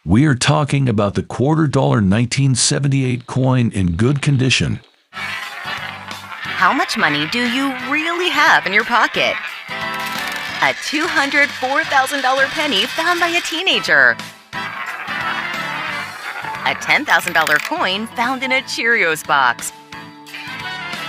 We are talking about the $quarter 1978 coin in good condition. How much money do you really have in your pocket? A $204,000 penny found by a teenager. A $10,000 coin found in a Cheerios box.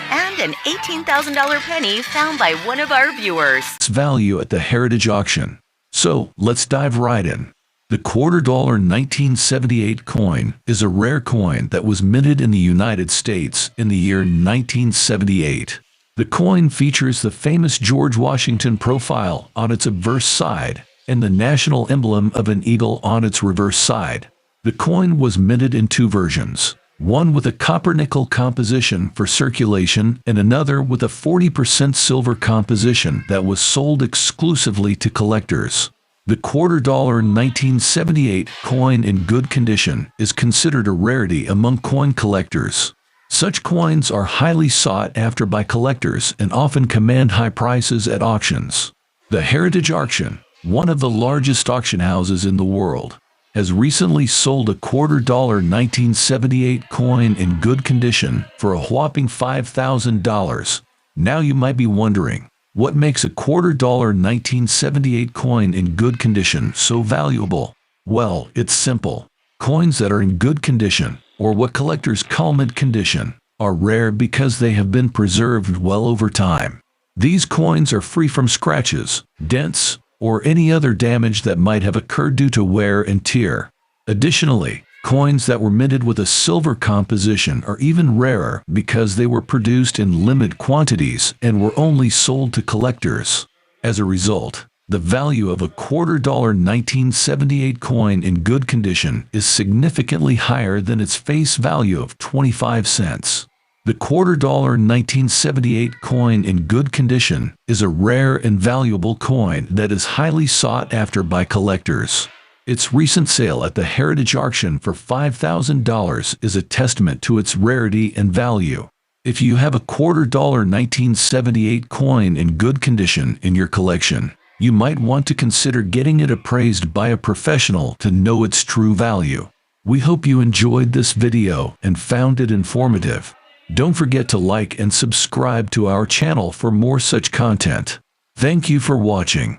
And an $18,000 penny found by one of our viewers. Its value at the heritage auction. So, let's dive right in. The $quarter 1978 coin is a rare coin that was minted in the United States in the year 1978. The coin features the famous George Washington profile on its obverse side and the national emblem of an eagle on its reverse side. The coin was minted in two versions, one with a copper-nickel composition for circulation and another with a 40% silver composition that was sold exclusively to collectors. The $quarter 1978 coin in good condition is considered a rarity among coin collectors. Such coins are highly sought after by collectors and often command high prices at auctions. The Heritage Auction, one of the largest auction houses in the world, has recently sold a $quarter 1978 coin in good condition for a whopping $5,000. Now you might be wondering, what makes a $quarter 1978 coin in good condition so valuable? Well, it's simple. Coins that are in good condition, or what collectors call mint condition, are rare because they have been preserved well over time. These coins are free from scratches, dents, or any other damage that might have occurred due to wear and tear. Additionally, coins that were minted with a silver composition are even rarer because they were produced in limited quantities and were only sold to collectors. As a result, the value of a $quarter 1978 coin in good condition is significantly higher than its face value of 25 cents. The $quarter 1978 coin in good condition is a rare and valuable coin that is highly sought after by collectors. Its recent sale at the Heritage Auction for $5,000 is a testament to its rarity and value. If you have a $quarter 1978 coin in good condition in your collection, you might want to consider getting it appraised by a professional to know its true value. We hope you enjoyed this video and found it informative. Don't forget to like and subscribe to our channel for more such content. Thank you for watching.